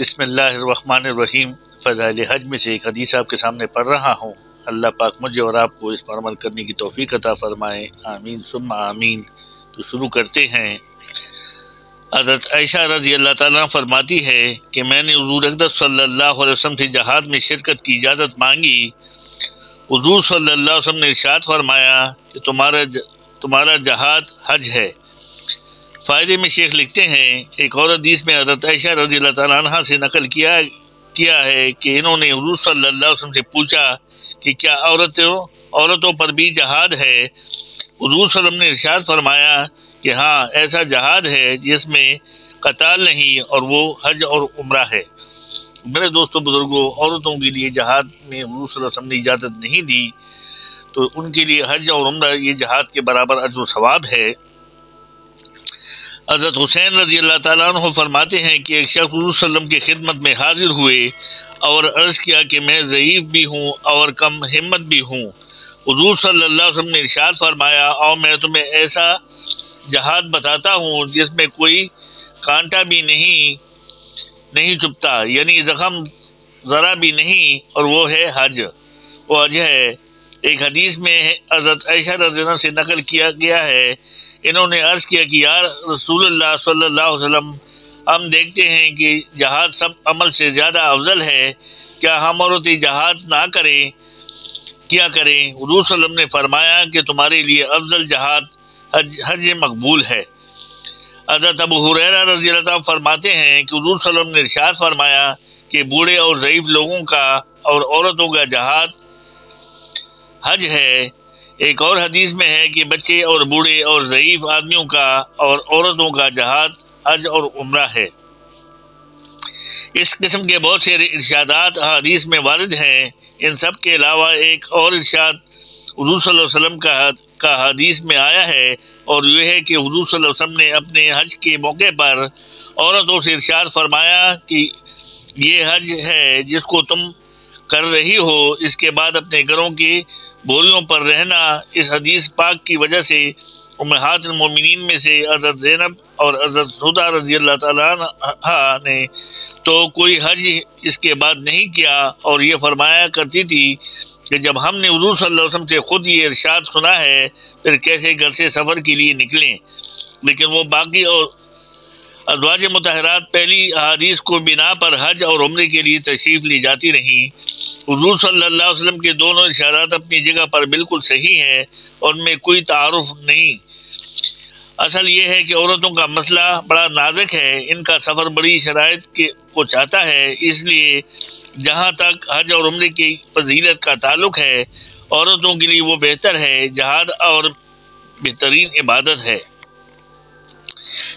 بسم اللہ الرحمن الرحیم۔ فضائل حج میں سے ایک حدیث آپ کے سامنے پڑھ رہا ہوں۔ اللہ پاک مجھے اور آپ کو اس پر عمل کرنے کی توفیق عطا فرمائے، آمین ثم آمین۔ تو شروع کرتے ہیں۔ حضرت عائشہ رضی اللہ تعالیٰ فرماتی ہے کہ میں نے حضور اقدس صلی اللہ علیہ وسلم سے جہاد میں شرکت کی اجازت مانگی۔ حضور صلی اللہ علیہ وسلم نے ارشاد فرمایا کہ تمہارا جہاد حج ہے۔ فائدے میں شیخ لکھتے ہیں، ایک اور حدیث میں حضرت عائشہ رضی اللہ تعالیٰ عنہ سے نقل کیا ہے کہ انہوں نے حضور صلی اللہ علیہ وسلم سے پوچھا کہ کیا عورتوں پر بھی جہاد ہے؟ حضور صلی اللہ علیہ وسلم نے ارشاد فرمایا کہ ہاں، ایسا جہاد ہے جس میں قتال نہیں، اور وہ حج اور عمرہ ہے۔ میرے دوستوں بزرگوں، عورتوں کے لیے جہاد میں حضور صلی اللہ علیہ وسلم نے اجازت نہیں دی، تو ان کے لیے حج اور عمرہ یہ جہاد کے برابر اجر و ثواب ہے۔ حضرت حسین رضی اللہ تعالیٰ عنہ فرماتے ہیں کہ ایک شخص حضور صلی اللہ علیہ وسلم کی خدمت میں حاضر ہوئے اور عرض کیا کہ میں ضعیف بھی ہوں اور کم ہمت بھی ہوں۔ حضور صلی اللہ علیہ وسلم نے ارشاد فرمایا، اور میں تمہیں ایسا جہاد بتاتا ہوں جس میں کوئی کانٹا بھی نہیں چبھتا، یعنی زخم ذرا بھی نہیں، اور وہ ہے حج۔ وہ حج ہے۔ ایک حدیث میں حضرت عائشہ رضی اللہ عنہ سے نقل کیا گیا ہے، انہوں نے عرض کیا کہ یا رسول اللہ صلی اللہ علیہ وسلم، ہم دیکھتے ہیں کہ جہاد سب عمل سے زیادہ افضل ہے، کیا ہم عورتیں جہاد نہ کیا کریں؟ حضور صلی اللہ علیہ وسلم نے فرمایا کہ تمہارے لیے افضل جہاد حج مقبول ہے۔ حضرت ابو ہریرہ رضی اللہ عنہ فرماتے ہیں کہ حضور صلی اللہ علیہ وسلم نے ارشاد فرمایا کہ بوڑھے اور ضعیف لوگوں کا اور عورتوں کا جہاد حج ہے۔ ایک اور حدیث میں ہے کہ بچے اور بوڑھے اور ضعیف آدمیوں کا اور عورتوں کا جہاد حج اور عمرہ ہے۔ اس قسم کے بہت سے ارشادات حدیث میں وارد ہیں۔ ان سب کے علاوہ ایک اور ارشاد حضور صلی اللہ علیہ وسلم کا حدیث میں آیا ہے، اور یہ ہے کہ حضور صلی اللہ علیہ وسلم نے اپنے حج کے موقع پر عورتوں سے ارشاد فرمایا کہ یہ حج ہے جس کو تم کر رہی ہو، اس کے بعد اپنے گھروں کی بوریوں پر رہنا۔ اس حدیث پاک کی وجہ سے امہات المومنین میں سے حضرت زینب اور حضرت سودا رضی اللہ تعالیٰ عنہ نے تو کوئی حج اس کے بعد نہیں کیا، اور یہ فرمایا کرتی تھی کہ جب ہم نے حضور صلی اللہ علیہ وسلم سے خود یہ ارشاد سنا ہے، پھر کیسے گھر سے سفر کے لیے نکلیں؟ لیکن وہ باقی اور ازواج مطہرات پہلی احادیث کو بنا پر حج اور عمرے کے لیے تشریف لی جاتی رہیں۔ حضور صلی اللہ علیہ وسلم کے دونوں ارشادات اپنی جگہ پر بالکل صحیح ہیں، اور ان میں کوئی تعارف نہیں۔ اصل یہ ہے کہ عورتوں کا مسئلہ بڑا نازک ہے، ان کا سفر بڑی شرائط کو چاہتا ہے، اس لیے جہاں تک حج اور عمرے کی فضیلت کا تعلق ہے، عورتوں کے لیے وہ بہتر ہے، جہاد اور بہترین عبادت ہے۔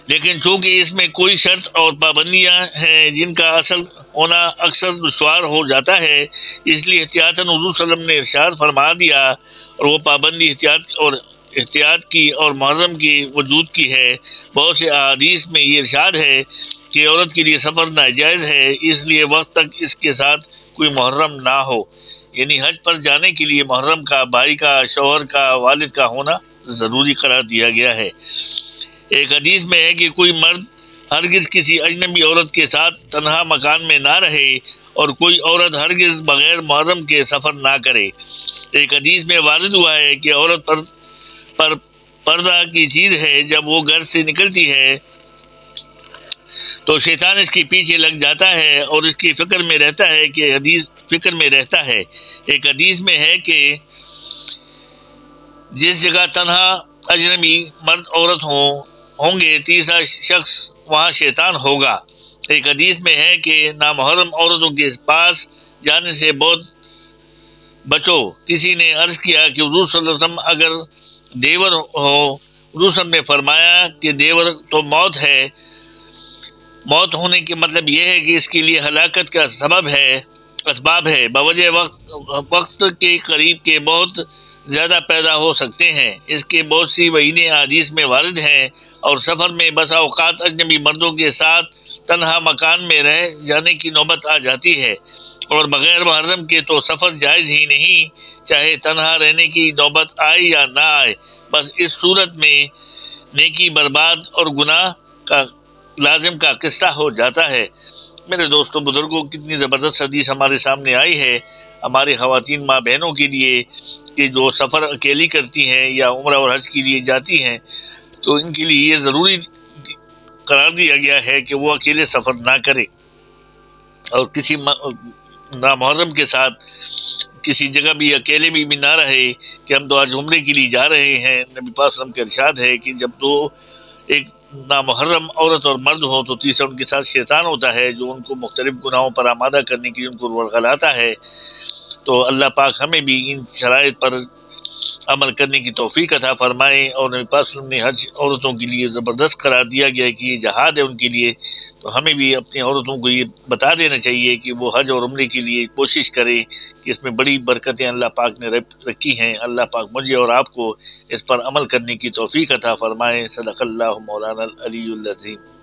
لیکن چونکہ اس میں کوئی شرط اور پابندیاں ہیں جن کا اصل ہونا اکثر دشوار ہو جاتا ہے، اس لیے احتیاطاً حضور صلی اللہ علیہ وسلم نے ارشاد فرما دیا، اور وہ پابندی احتیاط کی اور محرم کی وجود کی ہے۔ بہت سے احادیث میں یہ ارشاد ہے کہ عورت کے لیے سفر ناجائز ہے، اس لیے وقت تک اس کے ساتھ کوئی محرم نہ ہو، یعنی حج پر جانے کے لیے محرم کا، بھائی کا، شوہر کا، والد کا ہونا ضروری قرار دیا گیا ہے۔ ایک حدیث میں ہے کہ کوئی مرد ہرگز کسی اجنبی عورت کے ساتھ تنہا مکان میں نہ رہے، اور کوئی عورت ہرگز بغیر محرم کے سفر نہ کرے۔ ایک حدیث میں وارد ہوا ہے کہ عورت پر پردہ کی چیز ہے، جب وہ گھر سے نکلتی ہے تو شیطان اس کے پیچھے لگ جاتا ہے اور اس کی فکر میں رہتا ہے۔ ایک حدیث میں ہے کہ جس جگہ تنہا اجنبی مرد عورت ہوں گے، تیسرا شخص وہاں شیطان ہوگا۔ ایک حدیث میں ہے کہ نامحرم عورتوں کے پاس جانے سے بہت بچو۔ کسی نے عرض کیا کہ حضور صلی اللہ علیہ وسلم اگر دیور ہو؟ حضور صلی اللہ علیہ وسلم نے فرمایا کہ دیور تو موت ہے۔ موت ہونے کے مطلب یہ ہے کہ اس کے لیے ہلاکت کا اسباب ہے، بوجہ وقت کے قریب کے بہت زیادہ پیدا ہو سکتے ہیں۔ اس کے بہت سی وعیدیں حدیث میں وارد ہیں، اور سفر میں بسا اوقات اجنبی مردوں کے ساتھ تنہا مکان میں رہ جانے کی نوبت آ جاتی ہے، اور بغیر محرم کے تو سفر جائز ہی نہیں، چاہے تنہا رہنے کی نوبت آئے یا نہ آئے۔ بس اس صورت میں نیکی برباد اور گناہ کا لازم کا قصہ ہو جاتا ہے۔ میرے دوستوں بزرگوں، کتنی زبردست حدیث ہمارے سامنے آئی ہے ہماری خواتین ماں بہنوں کے لیے کہ جو سفر اکیلی کرتی ہیں یا عمرہ اور حج کے لیے جاتی ہیں، تو ان کے لیے یہ ضروری قرار دیا گیا ہے کہ وہ اکیلے سفر نہ کرے اور کسی نامحرم کے ساتھ کسی جگہ بھی اکیلے بھی نہ رہے کہ ہم تو آج عمرے کے لیے جا رہے ہیں۔ نبی پاک صلی اللہ علیہ وسلم کا ارشاد ہے کہ جب دو ایک نامحرم عورت اور مرد ہو تو تیسرا ان کے ساتھ شیطان ہوتا ہے جو ان کو مختلف گناہوں پر آمادہ کرنے کے لیے ان کو ورغلاتا ہے۔ تو اللہ پاک ہمیں بھی ان شرائط پر عمل کرنے کی توفیق عطا فرمائے، اور نبی پاک صلی اللہ علیہ وسلم نے حج عورتوں کے لیے زبردست قرار دیا گیا ہے کہ یہ جہاد ہے ان کے لیے، تو ہمیں بھی اپنی عورتوں کو یہ بتا دینا چاہیے کہ وہ حج اور عمرے کے لیے کوشش کریں کہ اس میں بڑی برکتیں اللہ پاک نے رکھی ہیں۔ اللہ پاک مجھے اور آپ کو اس پر عمل کرنے کی توفیق عطا فرمائے۔ صدق اللہ مولانا العلی العظیم۔